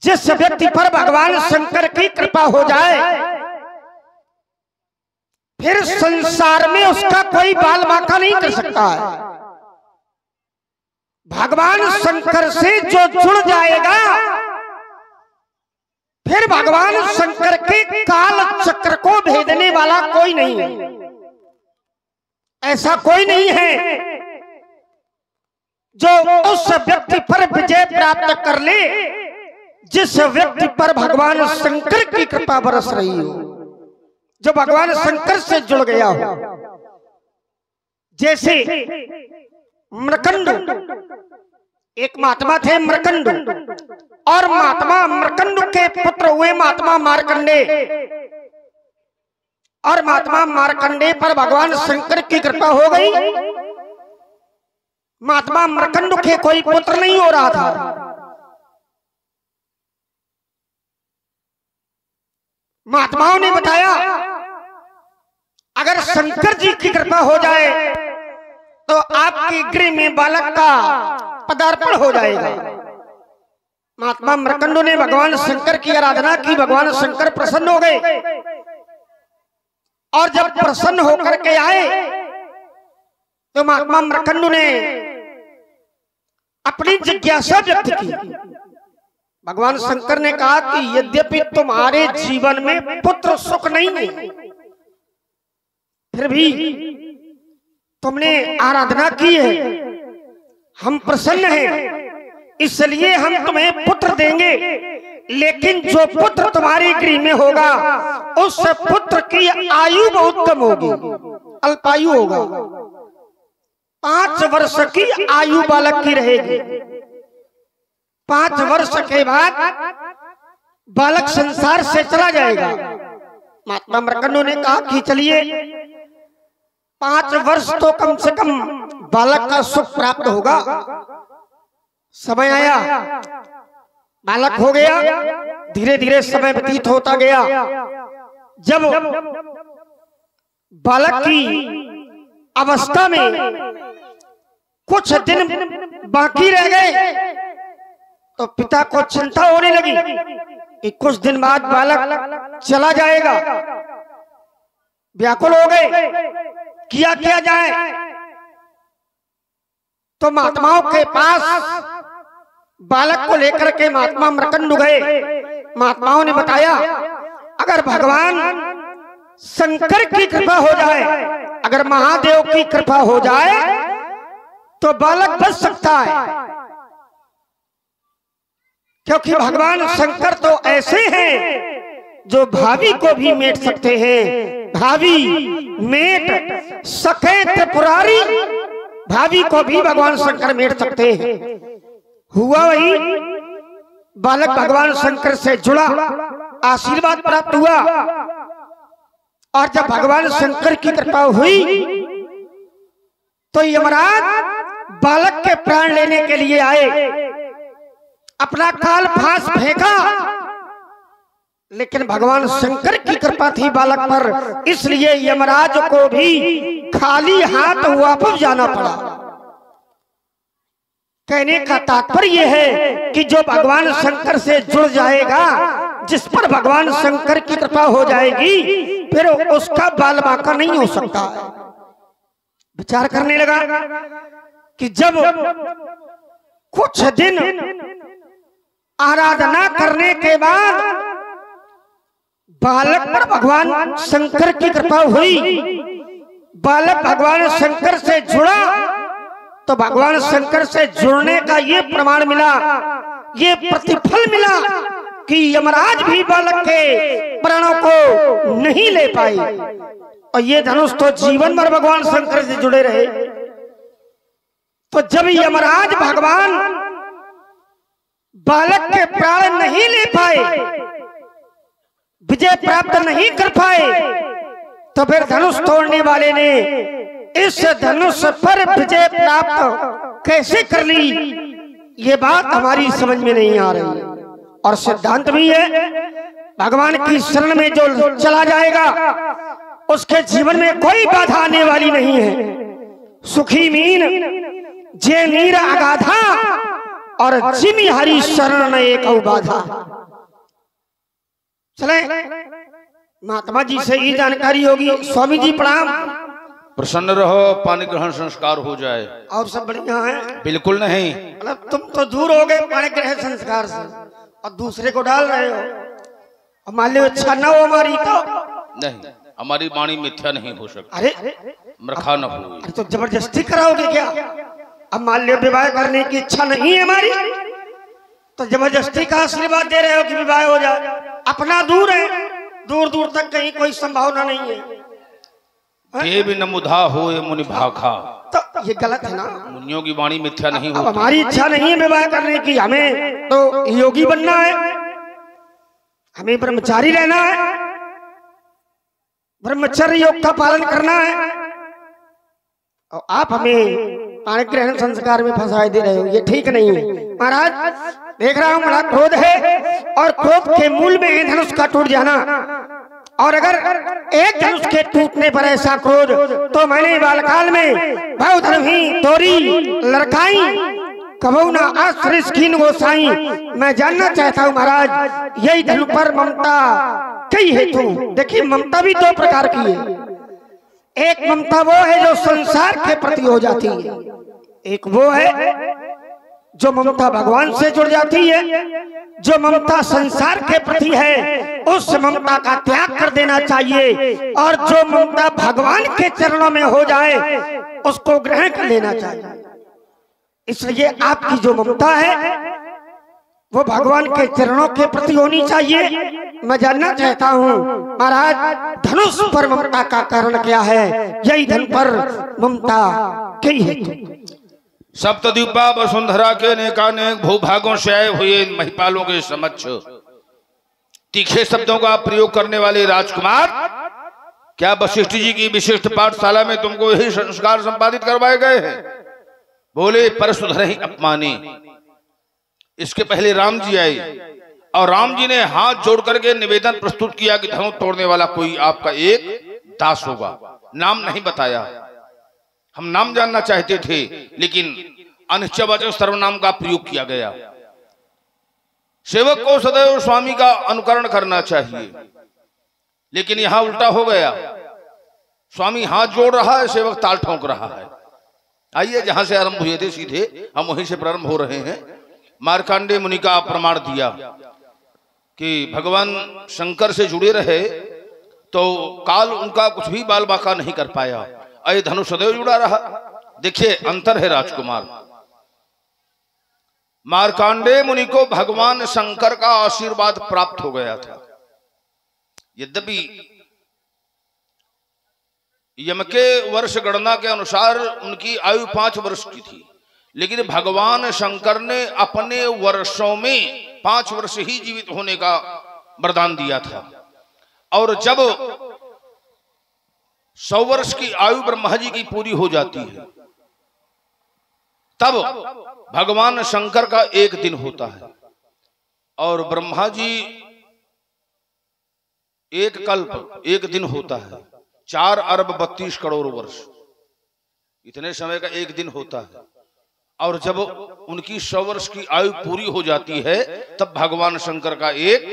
जिस व्यक्ति पर भगवान शंकर की कृपा हो जाए फिर संसार में उसका कोई बाल बांका नहीं कर सकता है। भगवान शंकर से जो जुड़ जाएगा फिर भगवान शंकर के काल चक्र को भेदने वाला कोई नहीं है। ऐसा कोई नहीं है जो उस व्यक्ति पर विजय प्राप्त कर ले जिस व्यक्ति पर भगवान शंकर की कृपा बरस रही हो, जो भगवान शंकर से जुड़ गया हो। जैसे मृकंड, एक महात्मा थे मृकंड, और महात्मा मृकंड के पुत्र हुए महात्मा मार्कंडे, और महात्मा मार्कंडे पर भगवान शंकर की कृपा हो गई। महात्मा मृकंड के कोई पुत्र नहीं हो रहा था। महात्माओं ने बताया अगर शंकर जी की कृपा हो जाए तो आपके गृह में बालक का पदार्पण हो जाएगा। महात्मा मृकंड ने भगवान शंकर की आराधना की, भगवान शंकर प्रसन्न हो गए, और जब प्रसन्न होकर के आए तो महात्मा मृकंड ने अपनी जिज्ञासा व्यक्त की। भगवान शंकर ने कहा कि यद्यपि तुम्हारे जीवन में पुत्र सुख नहीं है, फिर भी तुमने आराधना की है, हम प्रसन्न हैं, इसलिए हम तुम्हें पुत्र देंगे। लेकिन जो पुत्र तुम्हारे गृह में होगा उस पुत्र की आयु बहुत कम होगी, अल्पायु होगा। 5 वर्ष की आयु बालक की रहेगी। 5 वर्ष के बाद बालक संसार से चला जाएगा। महात्मा मृकंड ने कहा कि चलिए 5 वर्ष तो कम से कम बालक का सुख प्राप्त होगा। समय आया, बालक हो गया, धीरे धीरे समय व्यतीत होता गया। जब बालक की अवस्था में कुछ दिन बाकी रह गए तो पिता को चिंता होने लगी कि कुछ दिन बाद बालक चला जाएगा। व्याकुल हो गए, किया जाए। तो महात्माओं के पास बालक को लेकर के महात्मा मृकंड गए। महात्माओं ने बताया अगर भगवान शंकर की कृपा हो जाए, अगर महादेव की कृपा हो जाए तो बालक बच सकता है, क्योंकि भगवान शंकर तो ऐसे हैं जो भावी को भी मेट सकते हैं। भावी मेट सके त्रिपुरारी, भावी को भी भगवान शंकर मेट सकते हैं। हुआ वही, बालक भगवान शंकर से जुड़ा, आशीर्वाद प्राप्त हुआ, और जब भगवान शंकर की कृपा हुई तो यमराज बालक के प्राण लेने के लिए आए। अपना काल फांस फेंका, लेकिन भगवान शंकर की कृपा थी बालक पर, इसलिए यमराज को भी खाली हाथ वापस जाना पड़ा। कहने का तात्पर्य है कि जो भगवान शंकर से जुड़ जाएगा, जिस पर भगवान शंकर की कृपा हो जाएगी, फिर उसका बाल बांका नहीं हो सकता। विचार करने लगा कि जब कुछ दिन आराधना करने के बाद बालक पर भगवान शंकर की कृपा हुई, बालक भगवान शंकर से जुड़ा, तो भगवान शंकर से जुड़ने का ये प्रमाण मिला, ये प्रतिफल मिला कि यमराज भी बालक के प्राणों को नहीं ले पाए, और ये धनुष तो जीवन भर भगवान शंकर से जुड़े रहे। तो जब यमराज भगवान बालक के प्राण नहीं ले पाए, विजय प्राप्त नहीं कर पाए, तो फिर धनुष तोड़ने वाले ने इस धनुष पर विजय प्राप्त कैसे कर ली, ये बात हमारी समझ में नहीं आ रही। और सिद्धांत भी है, भगवान की शरण में जो चला जाएगा उसके जीवन में कोई बाधा आने वाली नहीं है। सुखी मीन जे नीर अगाधा और जिमी हरि शरण एक बाधा। चले महात्मा जी से ये जानकारी होगी। स्वामी जी प्रणाम। प्रसन्न रहो, पानी ग्रहण संस्कार हो जाए। और सब बढ़िया है? बिल्कुल नहीं, मतलब तुम तो दूर हो गए पानी ग्रहण संस्कार से और दूसरे को डाल रहे हो। और मान लो अच्छा न हो हमारी तो नहीं, हमारी वाणी मिथ्या नहीं हो सकती। अरे मरखा न हो तो जबरदस्ती कराओगे क्या? अब मान लो विवाह करने की इच्छा नहीं है हमारी तो जबरदस्ती का आशीर्वाद दे रहे हो कि विवाह हो जाए। अपना दूर है, दूर दूर तक कहीं कोई संभावना नहीं है। देव न मुधा हो ये मुनि भाखा, तो ये गलत है ना। मुनियों की वाणी मिथ्या नहीं अब होती। हमारी इच्छा नहीं है विवाह करने की, हमें तो योगी बनना है, हमें ब्रह्मचारी रहना है, ब्रह्मचर्य योग का पालन करना है। और आप हमें पाणी ग्रहण संस्कार में फंसाए दे रहे हो, ये ठीक नहीं है। महाराज देख रहा हूं बड़ा क्रोध है और क्रोध के मूल में है धनुष का टूट जाना। और अगर एक धनुष के टूटने पर ऐसा क्रोध तो मैंने बालकाल में भाव धर्म ही तोरी लड़काई कबू ना आश्रित कीन गोसाई। मैं जानना चाहता हूँ महाराज यही धनु पर ममता कई हेतु। देखिए ममता भी दो प्रकार की है। एक ममता वो है जो संसार के प्रति हो जाती है, एक वो है जो ममता भगवान से जुड़ जाती है। जो ममता संसार के प्रति है उस ममता का त्याग कर देना चाहिए और जो ममता भगवान के चरणों में हो जाए उसको ग्रहण कर लेना चाहिए। इसलिए आपकी जो ममता है वो भगवान के चरणों के प्रति होनी चाहिए। मैं जानना चाहता हूँ महाराज धनुष पर ममता का कारण क्या है? यही धन पर ममता कई है। सप्तद्वीपा वसुंधरा के अनेकानेक भूभागों से आए हुए इन महिपालों के समक्ष तीखे शब्दों का प्रयोग करने वाले राजकुमार, क्या वशिष्ठ जी की विशिष्ट पाठशाला में तुमको यही संस्कार संपादित करवाए गए हैं? बोले परशुधर ही अपमानी। इसके पहले राम जी आए और राम जी ने हाथ जोड़ करके निवेदन प्रस्तुत किया कि धनुष तोड़ने वाला कोई आपका एक दास होगा। नाम नहीं बताया, हम नाम जानना चाहते थे लेकिन अनिश्चयवाचक सर्वनाम का प्रयोग किया गया। सेवक को सदैव स्वामी का अनुकरण करना चाहिए, लेकिन यहां उल्टा हो गया। स्वामी हाथ जोड़ रहा है, सेवक ताल ठोंक रहा है। आइए जहां से आरंभ हुए थे सीधे हम वहीं से प्रारंभ हो रहे हैं। मार्कंडेय मुनि का प्रमाण दिया कि भगवान शंकर से जुड़े रहे तो काल उनका कुछ भी बाल बाका नहीं कर पाया। अय धनुष सदैव जुड़ा रहा। देखिए अंतर है राजकुमार। मार्कंडेय मुनि को भगवान शंकर का आशीर्वाद प्राप्त हो गया था। यद्यपि यम के वर्ष गणना के अनुसार उनकी आयु 5 वर्ष की थी, लेकिन भगवान शंकर ने अपने वर्षों में 5 वर्ष ही जीवित होने का वरदान दिया था। और जब 100 वर्ष की आयु ब्रह्मा जी की पूरी हो जाती है तब भगवान शंकर का एक दिन होता है और ब्रह्मा जी एक कल्प एक दिन होता है। 4 अरब 32 करोड़ वर्ष इतने समय का एक दिन होता है। और जब उनकी 100 वर्ष की आयु पूरी हो जाती है तब भगवान शंकर का एक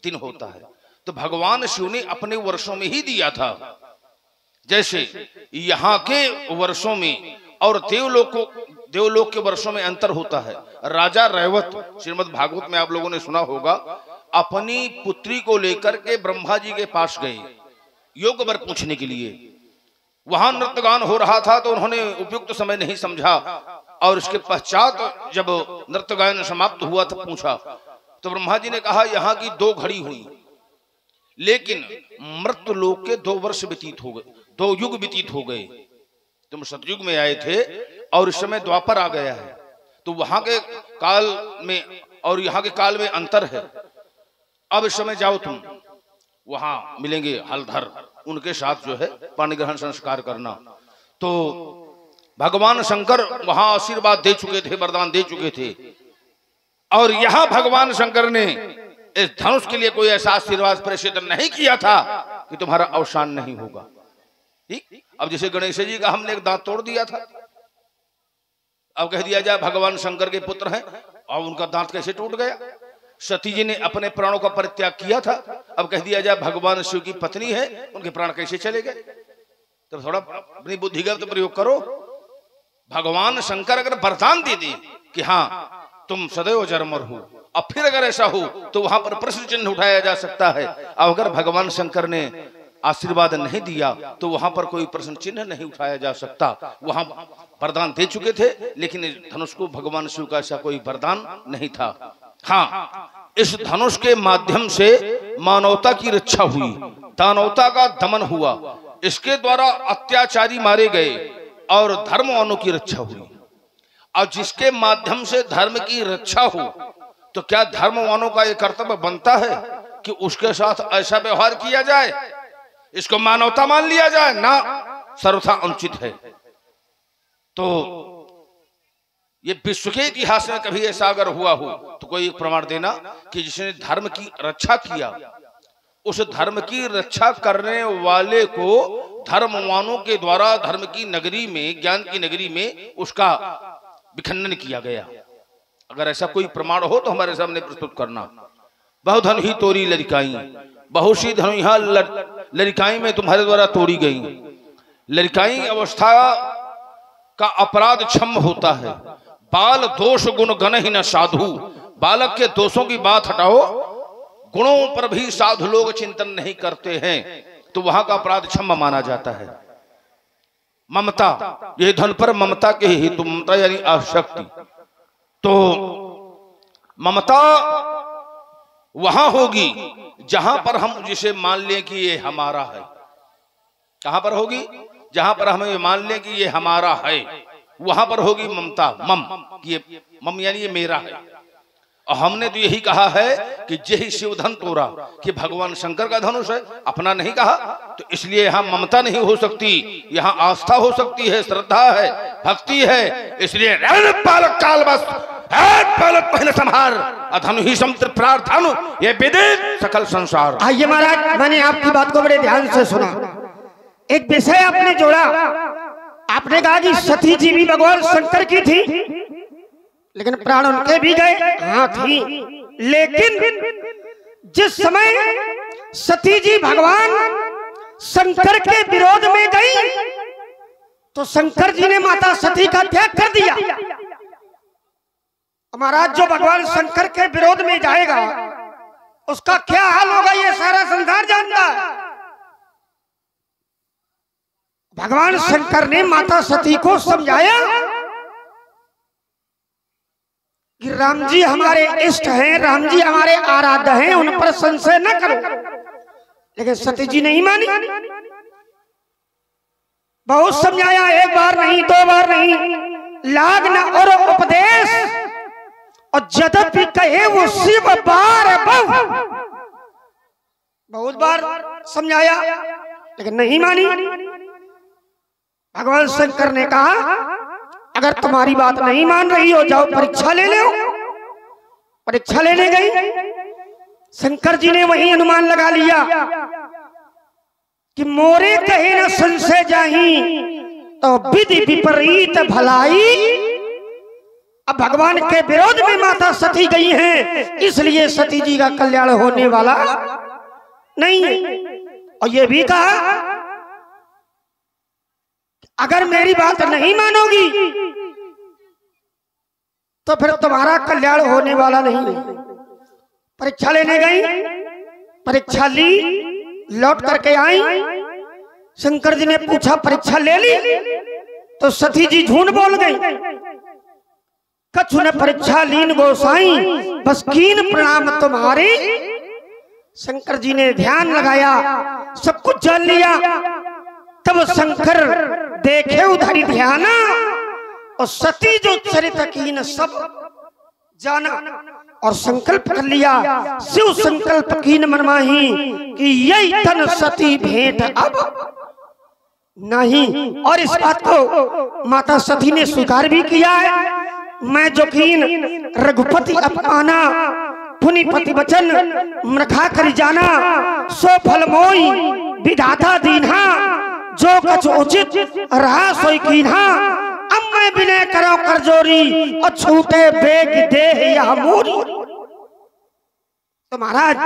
दिन होता है। तो भगवान शिव ने अपने वर्षों में ही दिया था। जैसे यहाँ के वर्षों में और देवलोक के वर्षों में अंतर होता है। राजा रैवत श्रीमद् भागवत में आप लोगों ने सुना होगा, अपनी पुत्री को लेकर के ब्रह्मा जी के पास गए योग वर पूछने के लिए। वहां नृत्यगान हो रहा था तो उन्होंने उपयुक्त समय नहीं समझा और इसके पश्चात जब नृत्य गायन समाप्त हुआ तब पूछा तो ब्रह्मा जी ने कहा यहाँ की 2 घड़ी हुई, लेकिन मृत्यु लोक के 2 वर्ष व्यतीत हो गए, 2 युग व्यतीत हो गए। तुम सतयुग में आए थे और इस समय द्वापर आ गया है, तो वहां के काल में और यहाँ के काल में अंतर है। अब इस समय जाओ तुम, वहां मिलेंगे हलधर, उनके साथ जो है पाणी ग्रहण संस्कार करना। तो भगवान शंकर वहां आशीर्वाद दे चुके थे, वरदान दे चुके थे। और यहां भगवान शंकर ने इस धनुष के लिए कोई ऐसा आशीर्वाद प्रेषित नहीं किया था कि तुम्हारा अवसान नहीं होगा। ठीक, अब जैसे गणेश जी का हमने एक दांत तोड़ दिया था, अब कह दिया जाए भगवान शंकर के पुत्र हैं और उनका दांत कैसे टूट गया? सती जी ने अपने प्राणों का परित्याग किया था, अब कह दिया जाए भगवान शिव की पत्नी है, उनके प्राण कैसे चले गए? तो थोड़ा अपनी बुद्धि का तो प्रयोग करो। भगवान शंकर अगर वरदान दे दे कि हाँ तुम सदैव जरमर हो, अब फिर अगर ऐसा हो तो वहां पर प्रश्न चिन्ह उठाया जा सकता है। अब अगर भगवान शंकर ने आशीर्वाद नहीं दिया तो वहां पर कोई प्रश्न चिन्ह नहीं उठाया जा सकता। वहां वरदान दे चुके थे, लेकिन इस धनुष को भगवान शिव का ऐसा कोई वरदान नहीं था। हाँ, इस धनुष के माध्यम से मानवता की रक्षा हुई, दानवता का दमन हुआ, इसके द्वारा अत्याचारी मारे गए और धर्मवानों की रक्षा हुई। और जिसके माध्यम से धर्म की रक्षा हो तो क्या धर्मवानों का यह कर्तव्य बनता है कि उसके साथ ऐसा व्यवहार किया जाए, इसको मानवता मान लिया जाए? ना, सर्वथा अनुचित है। तो ये विश्व के इतिहास में कभी ऐसा अगर हुआ हो तो कोई एक प्रमाण देना कि जिसने धर्म की रक्षा किया, उस धर्म की रक्षा करने वाले को धर्मवानों के द्वारा धर्म की नगरी में, ज्ञान की नगरी में उसका विखंडन किया गया। अगर ऐसा कोई प्रमाण हो तो हमारे सामने प्रस्तुत करना। बहुधन ही तोरी लड़काई, बहुत सी धनुहा लड़काई में तुम्हारे द्वारा तोड़ी गई। लड़काई अवस्था का अपराध क्षम होता है, बाल दोष गुण गण ही न साधु। बालक के दोषों की बात हटाओ, गुणों पर भी साधु लोग चिंतन नहीं करते हैं, तो वहां का अपराध क्षम माना जाता है। ममता, ये धन पर ममता के हेतु, ममता यानी आसक्ति, तो ममता वहां होगी जहां पर हम जिसे मान लें कि ये हमारा है। कहां पर होगी? जहां पर हम ये मान लें कि ये हमारा है, वहां पर होगी ममता। मम, ये मम यानी ये मेरा है। और हमने तो यही कहा है कि जय शिव धन तोरा, कि भगवान शंकर का धनुष है, अपना नहीं कहा। तो इसलिए यहाँ ममता नहीं हो सकती, यहाँ आस्था हो सकती है, श्रद्धा है, भक्ति है। इसलिए पालक काल बस पालक पहले संहार अधनु ही समुद्र प्रार्थनु, ये विदित सकल संसार। आइए महाराज, मैंने आपकी बात को बड़े ध्यान से सुना। एक विषय आपने जोड़ा, आपने कहा कि सती जी भी भगवान शंकर की थी, लेकिन प्राण उनके भी गए। हाँ थी, लेकिन जिस समय सती जी भगवान शंकर के विरोध में गई तो शंकर जी ने माता सती का त्याग कर दिया। महाराज, जो भगवान शंकर के विरोध में जाएगा उसका क्या हाल होगा ये सारा संसार जानता है। भगवान शंकर ने माता सती को समझाया कि राम जी हमारे इष्ट हैं, राम जी हमारे आराध्य हैं, उन पर संशय न करो। लेकिन सती जी नहीं मानी। बहुत समझाया, एक बार नहीं, दो बार नहीं, लाग न और उपदेश, और यद्यपि कहे वो शिव बार बहुत बार समझाया, लेकिन नहीं मानी। भगवान शंकर ने कहा अगर तुम्हारी बात नहीं मान रही हो, जाओ परीक्षा ले लो। परीक्षा लेने गई, शंकर जी ने वही अनुमान लगा लिया कि मोरे कहे न संशय जाही, तो विधि विपरीत भलाई। अब भगवान के विरोध में माता सती गई हैं, इसलिए सती जी का कल्याण होने वाला नहीं। और ये भी कहा अगर मेरी बात नहीं मानोगी तो फिर तुम्हारा कल्याण होने वाला नहीं। परीक्षा लेने गई, परीक्षा ली, लौट करके आई। शंकर जी ने पूछा परीक्षा ले ली? तो सती जी झूठ बोल गई। कछु ने परीक्षा लीन गोसाई, बस कीन प्रणाम तुम्हारे। शंकर जी ने ध्यान लगाया, सब कुछ जान लिया। तब शंकर देखे उधरी ध्याना, और सती जो चरित कीन सब जाना, और संकल्प कर लिया। शिव संकल्प कीन मनमाही कि यही तन सती भेंट अब नहीं। और इस बात को माता सती ने स्वीकार भी किया है। मैं जो कीन रघुपति अपमाना, पुनिपति वचन मृखा कर जाना, सो फल मोई विधाता दीन्हा, जो कछ उचित रहा सोई कीन्हा। अब मैं मैं विनय करो करजोरी और छूटे बेग देह या मोरी। तो महाराज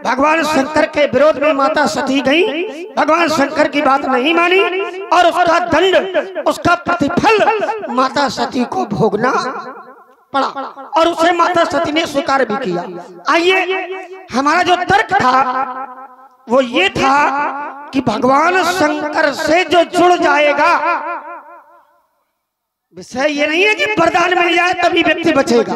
भगवान शंकर के विरोध में माता सती गई, भगवान शंकर की बात नहीं मानी और उसका दंड, उसका प्रतिफल माता सती को भोगना पड़ा और उसे माता सती ने स्वीकार भी किया। आइए, हमारा जो तर्क था वो ये था कि भगवान शंकर से जो जुड़ जाएगा, विषय ये नहीं है कि वरदान मिल जाए तभी व्यक्ति बचेगा।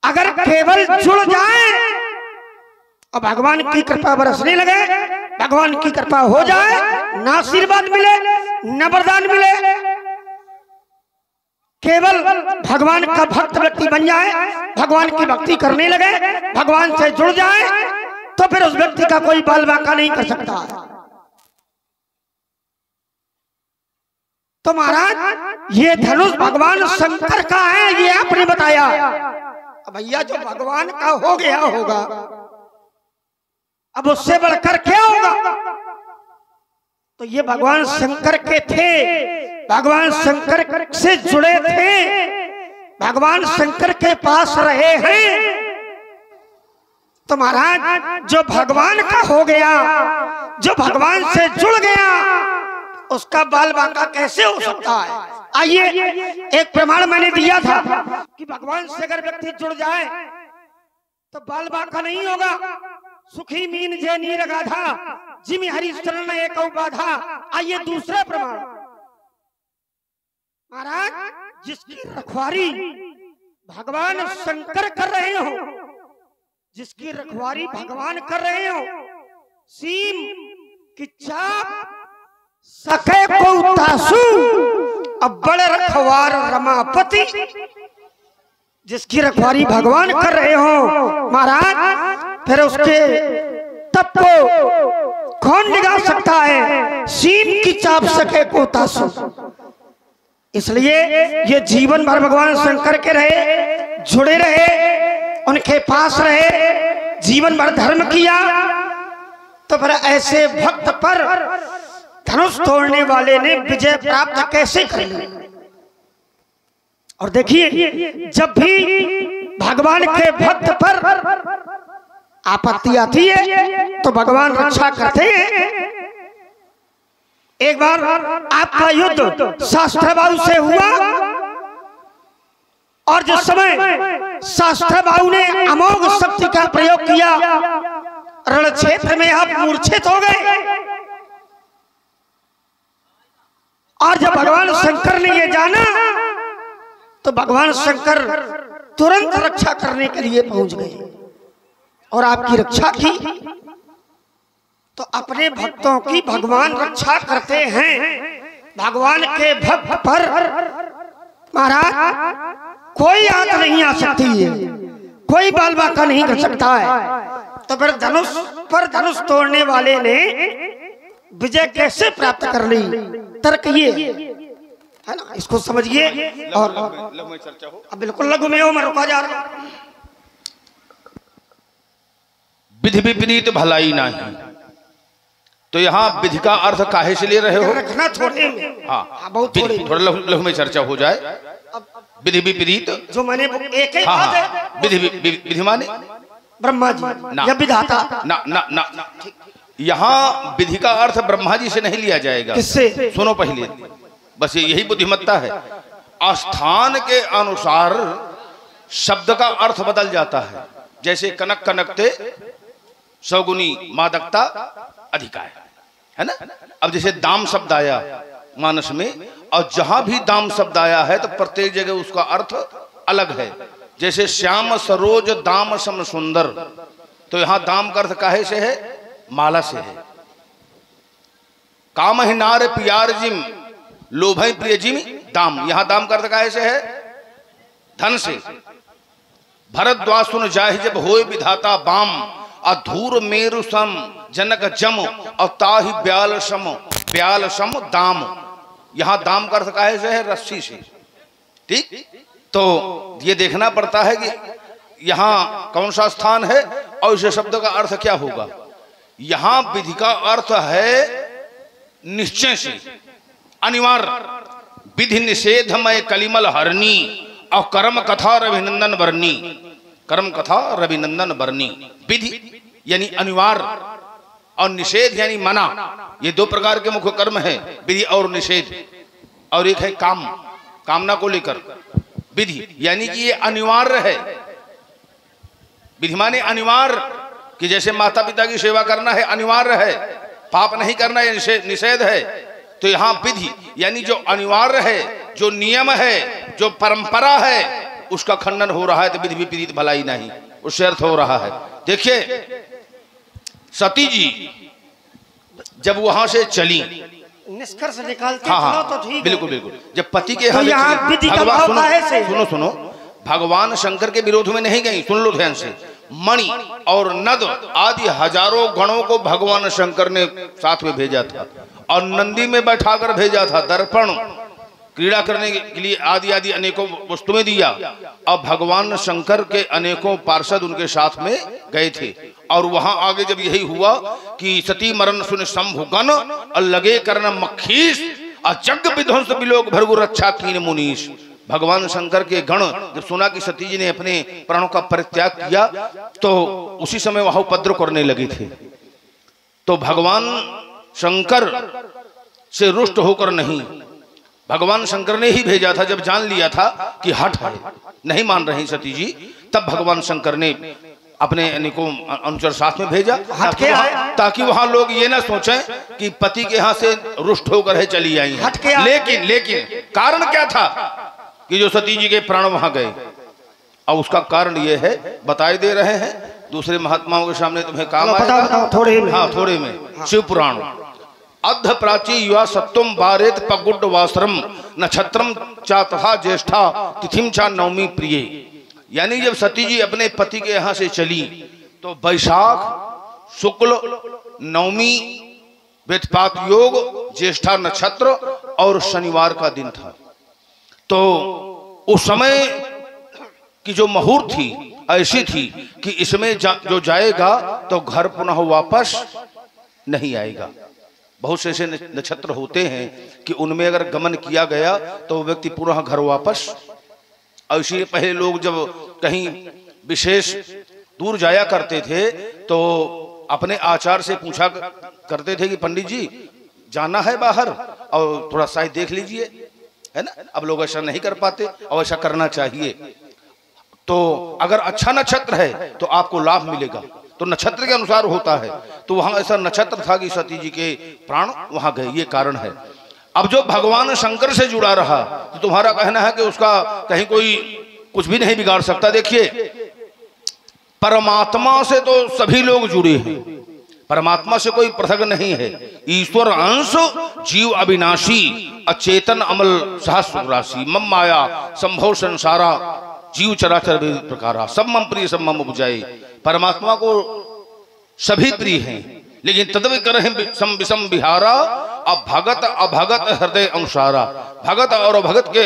अगर केवल जुड़ जाए और भगवान की कृपा बरसने लगे, भगवान की कृपा हो जाए, ना आशीर्वाद मिले न वरदान मिले, केवल भगवान का भक्त व्यक्ति बन जाए, भगवान की भक्ति करने लगे, भगवान से जुड़ जाए, तो फिर उस व्यक्ति का कोई बाल बांका नहीं कर सकता। तो महाराज ये धनुष भगवान शंकर का है, ये आपने बताया। भैया जो भगवान का हो गया होगा, अब उससे बढ़कर क्या होगा? तो ये भगवान शंकर के थे, भगवान शंकर से जुड़े थे, भगवान शंकर के पास रहे हैं। तो महाराज जो भगवान का हो गया, जो भगवान से जुड़ गया, उसका बाल बांका कैसे हो सकता है? आइए, एक प्रमाण मैंने दिया था कि भगवान से अगर व्यक्ति जुड़ जाए तो बाल बांका नहीं होगा। सुखी मीन जे नीर गाधा, जिमि हरिश्चरण एक बाधा। आइए दूसरा प्रमाण, महाराज जिसकी रखवारी भगवान शंकर कर रहे हो, जिसकी रखवारी भगवान कर रहे हो, सीम की चाप सके को तासु अब बड़े रखवार रमापति, जिसकी रखवारी भगवान कर रहे हो महाराज, फिर उसके तप को कौन निकाल सकता है? सीम की चाप सके को तासु। इसलिए ये जीवन भर भगवान शंकर के रहे, जुड़े रहे, उनके पास रहे, जीवन भर धर्म किया, तो फिर ऐसे भक्त पर धनुष तोड़ने वाले ने विजय प्राप्त कैसे कर ली? और देखिए, जब भी भगवान के भक्त पर आपत्ति आती है तो भगवान रक्षा करते हैं। एक बार आपका युद्ध शास्त्रबाहु से हुआ और जिस समय शास्त्रबाहु ने अमोघ शक्ति का प्रयोग किया, रण क्षेत्र में आप मूर्छित हो गए। और जब भगवान शंकर ने ये जाना तो भगवान शंकर तुरंत रक्षा करने के लिए पहुंच गए और आपकी रक्षा की। तो अपने भक्तों की भगवान रक्षा करते हैं। भगवान के भक्त पर महाराज कोई आंच नहीं आ सकती है, कोई बाल बांका नहीं कर सकता है। तो फिर धनुष पर धनुष तोड़ने वाले ने विजय कैसे प्राप्त कर ली? तर्क ये है ना, इसको समझिए। और लघु में चर्चा हो। अब बिल्कुल लघु में हो, मैं रुका जा रहा हूं। विधि विपरीत भलाई नहीं, तो यहाँ विधि का अर्थ काहे से ले रहे हो? रखना थोड़े में, हाँ, बहुत थोड़े, थोड़ा लघु में चर्चा हो जाए। विधि विपरीत जो मैंने एक ही हाँ बात है, हाँ, विधि माने ब्रह्मा जी या विधाता ना ना ना, यहाँ विधि का अर्थ ब्रह्मा जी से नहीं लिया जाएगा। किससे? सुनो पहले, बस यही बुद्धिमत्ता है। स्थान के अनुसार शब्द का अर्थ बदल जाता है। जैसे कनक कनकते सौगुनी मादकता अधिका है ना। अब जैसे दाम शब्द आया मानस में, और जहां भी दाम शब्द आया है तो प्रत्येक जगह उसका अर्थ अलग है। जैसे श्याम सरोज दाम सम सुंदर, तो यहाँ दाम का अर्थ काहे से है? माला से है। काम ही नार पियार जिम लोभ प्रिय जिम दाम, यहाँ दाम का अर्थ काहे से है? धन से। भरद्वाज सुन जाहि जब होए विधाता बाम, अधूर मेरु सम जनक जम और ताहि ब्याल सम दाम, यहाँ दाम का अर्थ काहे से है? रस्सी से। ठीक, तो ये देखना पड़ता है कि यहाँ कौन सा स्थान है और इस शब्द का अर्थ क्या होगा। यहाँ विधि का अर्थ है निश्चय से, अनिवार्य विधि निषेधमय कलिमल हरणी और कर्म कथा रविनंदन वर्णी। कर्म कथा रविनंदन वर्णी। विधि यानी अनिवार्य और निषेध यानी मना। ये दो प्रकार के मुख्य कर्म है, विधि और निषेध। और एक है काम, कामना को लेकर। विधि यानी कि ये अनिवार्य है। विधि माने अनिवार्य कि जैसे माता पिता की सेवा करना है, अनिवार्य है। पाप नहीं करना ये निषेध है। तो यहाँ विधि यानी जो अनिवार्य है, जो नियम है, जो परंपरा है, उसका खंडन हो रहा है। तो विधि विपरीत भलाई नहीं, उससे अर्थ हो रहा है। देखिए सती जी जब वहां से चली, निष्कर्ष निकालते हाँ, तो ठीक बिल्कुल बिल्कुल। जब पति के तो यहाँ विधि का भाव काहे से? सुनो सुनो, भगवान शंकर के विरोध में नहीं गई, सुन लो ध्यान से। मणि और नद आदि हजारों गणों को भगवान शंकर ने साथ में भेजा था और नंदी में बैठाकर भेजा था। दर्पण क्रीड़ा करने के लिए आदि आदि अनेकों वस्तुएं दिया। अब भगवान शंकर के अनेकों पार्षद उनके साथ में गए थे। और वहां आगे जब यही हुआ कि सती मरण सुन शंभु गण और लगे करन मखीस अजग विध्वंस विलोक भरगु रक्षा कीन मुनीश। भगवान शंकर के गण जब सुना कि सती जी ने अपने प्राणों का परित्याग किया तो उसी समय वहां उपद्रव करने लगे थे। तो भगवान शंकर से रुष्ट होकर नहीं, भगवान शंकर ने ही भेजा था। जब जान लिया था कि हट है, नहीं मान रही सती जी, तब भगवान शंकर ने अपने अनेकों अनुचर साथ में भेजा ताकि वहां लोग ये ना सोचें कि पति के यहाँ से रुष्ट होकर है चली आई है। लेकिन कारण क्या था कि जो सती जी के प्राण वहां गए? और उसका कारण ये है, बताए दे रहे हैं दूसरे महात्माओं के सामने, तुम्हें काम आएगा थोड़े में। शिव पुराण अध प्राची युवा सत्वम बारेत पगुड वासरम नक्षत्रम चा तथा ज्येष्ठा तिथिम चा नवमी प्रिय। यानी जब सती जी अपने पति के यहाँ से चली तो वैशाख शुक्ल नवमी वेदपात योग ज्येष्ठा नक्षत्र और शनिवार का दिन था। तो उस समय की जो मुहूर्त थी ऐसी थी कि इसमें जो जाएगा तो घर पुनः वापस नहीं आएगा। बहुत से ऐसे नक्षत्र होते हैं कि उनमें अगर गमन किया गया तो व्यक्ति पुनः घर वापस। और इसलिए पहले लोग जब कहीं विशेष दूर जाया करते थे तो अपने आचार से पूछा करते थे कि पंडित जी जाना है बाहर और थोड़ा साइड देख लीजिए, है ना। अब लोग ऐसा नहीं कर पाते और ऐसा करना चाहिए। तो अगर अच्छा नक्षत्र है तो आपको लाभ मिलेगा, तो नक्षत्र के अनुसार होता है। तो वहां ऐसा नक्षत्र था कि सती जी के प्राण वहां गए, ये कारण है। अब जो भगवान शंकर से जुड़ा रहा तो तुम्हारा कहना है कि उसका कहीं कोई कुछ भी नहीं बिगाड़ सकता। देखिए परमात्मा से तो सभी लोग जुड़े हैं, परमात्मा से कोई पृथक नहीं है। ईश्वर अंश जीव अविनाशी अचेतन अमल सहस्र राशि मम माया संभव संसारा जीव चराचर प्रकारा सब मम प्रिय सब मम उपजाए। परमात्मा को सभी प्रिय हैं, लेकिन तदवि करहिं सम विषम विहारा अब भगत अभगत हृदय अनुसारा। भगत और अभगत के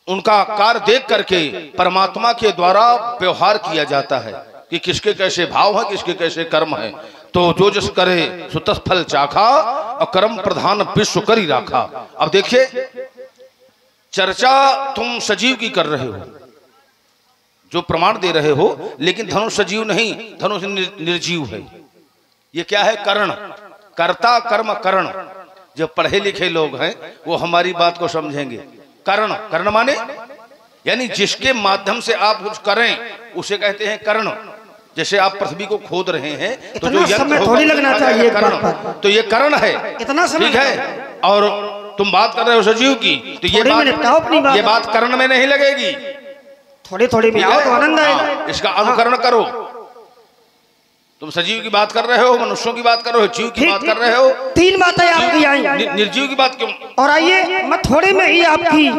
उनका कार्य देख करके परमात्मा के द्वारा व्यवहार किया जाता है कि किसके कैसे भाव है, किसके कैसे कर्म है। तो जो जस करे सुतस फल चाखा और कर्म प्रधान विश्व करी राखा। अब देखिए चर्चा तुम सजीव की कर रहे हो, जो प्रमाण दे रहे हो, लेकिन धनुष सजीव नहीं, धनुष निर्जीव है। ये क्या है? करण, कर्ता कर्म करण। जो पढ़े लिखे लोग हैं वो हमारी बात को समझेंगे। करण, करण माने यानी जिसके माध्यम से आप कुछ करें उसे कहते हैं करण। जैसे आप पृथ्वी को खोद रहे हैं तो जो यंत्र थोड़ी लगना चाहिए करण, तो ये करण है, इतना ठीक है। और तुम बात कर रहे हो सजीव की, तो ये बात करण में नहीं लगेगी। थोड़ी थोड़ी में आओ तो आनंद आएगा। इसका अनुकरण करो। तुम सजीव की बात कर रहे हो, मनुष्यों की बात कर रहे हो, जीव की बात कर रहे हो। तीन बातें आपकी आई, निर्जीव की बात क्यों? और आइए मैं थोड़े में ही आपकी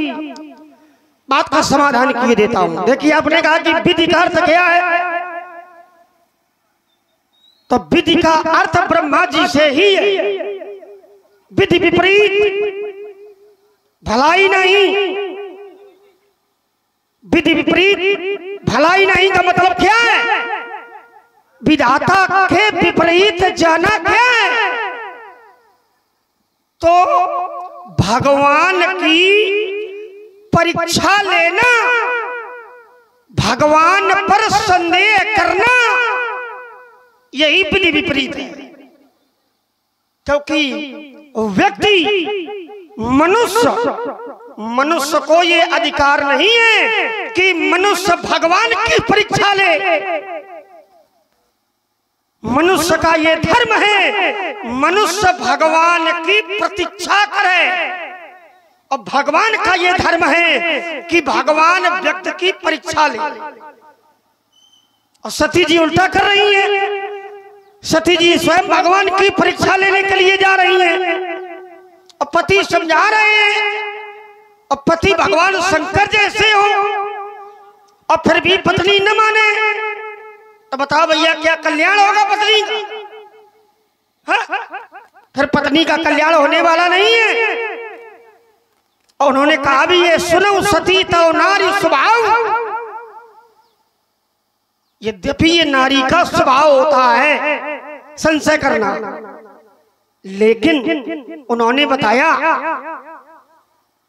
बात का समाधान किए देता हूं। देखिए आपने कहा कि विधि का अर्थ क्या है, तो विधि का अर्थ ब्रह्मा जी से ही है। विधि विपरीत भलाई नहीं, विधि विपरीत भलाई नहीं का मतलब क्या है? विधाता के विपरीत जाना क्या है? तो भगवान की परीक्षा लेना, भगवान पर संदेह करना, यही विधि विपरीत है। क्योंकि व्यक्ति मनुष्य को ये अधिकार नहीं है कि मनुष्य भगवान की परीक्षा ले। मनुष्य का ये धर्म है, मनुष्य भगवान की प्रतीक्षा करे, और भगवान का ये धर्म है कि भगवान व्यक्ति की परीक्षा ले। और सती जी उल्टा कर रही हैं। सती जी स्वयं भगवान की परीक्षा लेने के लिए जा रही हैं, और पति समझा रहे हैं, और पति भगवान शंकर जैसे हो, और फिर भी पत्नी न माने, तो बताओ भैया क्या कल्याण होगा पत्नी का? हाँ? फिर पत्नी का कल्याण होने वाला नहीं है। और उन्होंने कहा भी ये सुनो सती तो नारी स्वभाव, यद्यपि ये नारी का स्वभाव होता है संशय करना, लेकिन उन्होंने बताया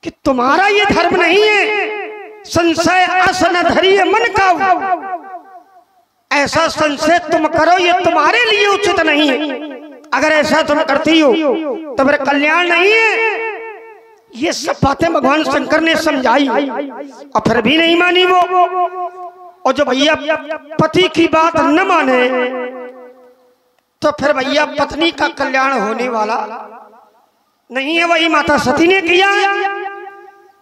कि तुम्हारा ये धर्म नहीं है। संशय असन धरिए मन का, ऐसा संशय तुम करो ये तुम्हारे लिए उचित नहीं है। अगर ऐसा तुम करती हो तो मेरा कल्याण नहीं है। ये सब बातें भगवान शंकर ने समझाई, और फिर भी नहीं मानी वो। और जो भैया पति की बात न माने तो फिर भैया पत्नी का कल्याण होने वाला नहीं है। वही माता सती ने किया,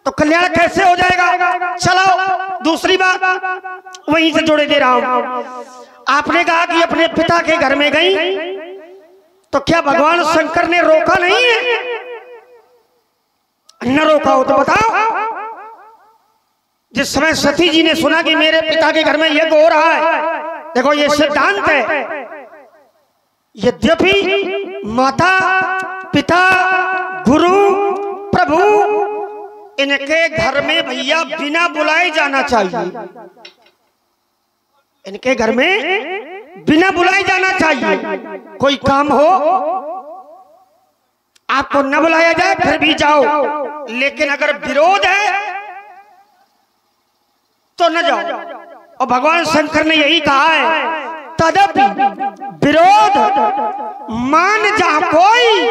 तो कल्याण कैसे हो जाएगा? चलो दूसरी बात वहीं से जोड़े दे रहा हूं। आपने कहा कि अपने पिता के घर में गई, तो क्या भगवान शंकर ने रोका नहीं है? न रोका हो तो बताओ। जिस समय सती जी ने सुना कि मेरे पिता के घर में यज्ञ हो रहा है, देखो ये सिद्धांत है। यद्यपि माता पिता गुरु प्रभु इनके घर में भैया बिना बुलाए जाना चाहिए। इनके घर में बिना बुलाए जाना चाहिए। कोई काम हो आपको न बुलाया जाए फिर भी जाओ, लेकिन अगर विरोध है तो न जाओ। और भगवान शंकर ने यही कहा है, तदपि विरोध मान जा कोई,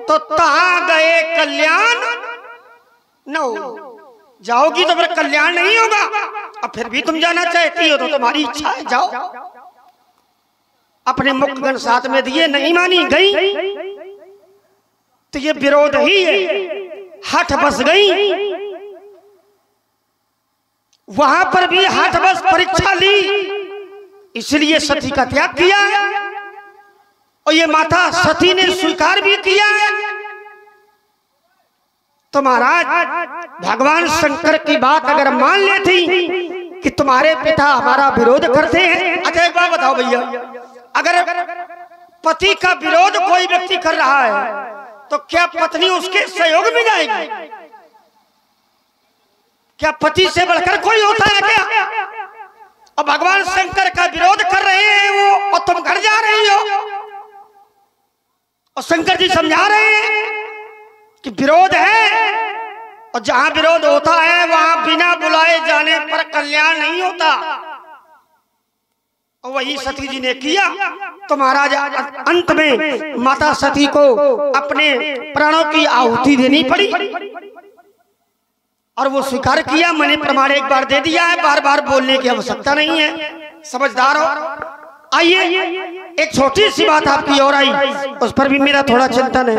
तो तहां गए कल्याण न हो। जाओगी तो फिर कल्याण नहीं होगा, और फिर भी तुम जाना चाहती हो तो तुम्हारी इच्छा है, जाओ। अपने मुखगण साथ में दिए, नहीं मानी, गई, तो ये विरोध ही है। हठ बस गई, वहां पर भी हठ बस परीक्षा ली, इसलिए सती का त्याग किया, और ये माता सती ने स्वीकार भी किया। तो महाराज भगवान शंकर की बात अगर मान लेती कि तुम्हारे पिता हमारा विरोध करते हैं। अच्छा एक बात बताओ भैया, अगर पति का विरोध कोई व्यक्ति कर रहा है तो क्या पत्नी उसके सहयोग में जाएगी? क्या पति से बढ़कर कोई होता है क्या? और भगवान शंकर का विरोध कर रहे हैं वो, और तुम घर जा रही हो। और शंकर जी समझा रहे हैं कि विरोध है, और जहां विरोध होता है वहां बिना बुलाए जाने पर कल्याण नहीं होता। और वही सती जी ने किया। तो महाराज अंत में माता सती को अपने प्राणों की आहुति देनी पड़ी, और वो स्वीकार किया। मैंने प्रमाण एक बार दे दिया है, बार बार बोलने की आवश्यकता नहीं है, समझदार हो। आइए एक छोटी सी बात आपकी और आई, उस पर भी मेरा थोड़ा चिंतन है।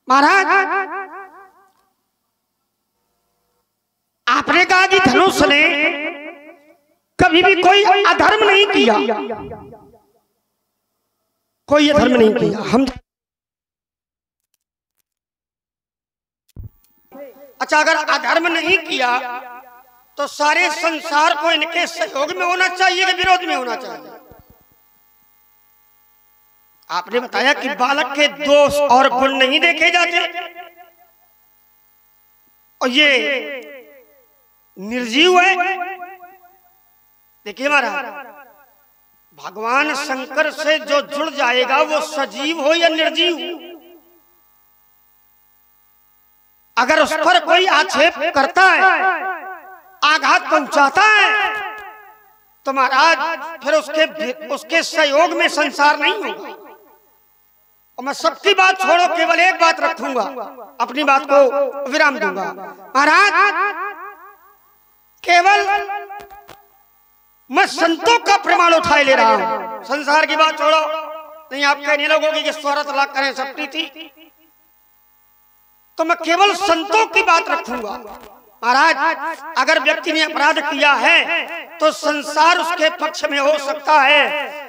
महाराज आपने कहा कि धनुष ने कभी भी कोई अधर्म नहीं किया, कोई अधर्म नहीं किया। हम अच्छा अगर अधर्म नहीं किया तो सारे संसार को इनके सहयोग में होना चाहिए कि विरोध में होना चाहिए? आपने बताया कि बालक के दोष और गुण नहीं देखे जाते, और ये निर्जीव है। देखिए महाराज, भगवान शंकर से जो जुड़ जाएगा वो सजीव हो या निर्जीव, अगर उस पर कोई आक्षेप करता है, आघात पहुंचाता है, तो महाराज फिर उसके सहयोग में संसार नहीं होगा। और मैं सबकी बात छोड़ो, केवल एक बात रखूंगा, अपनी बात को विराम दूंगा। महाराज केवल मैं संतों का प्रमाण उठाए ले रहा हूं, संसार की बात छोड़ो। नहीं आप कहने लगोगे कि 16 लाख करें सब प्रीति, तो मैं केवल संतों की बात रखूंगा। महाराज अगर व्यक्ति ने अपराध किया है तो संसार उसके पक्ष में हो सकता है,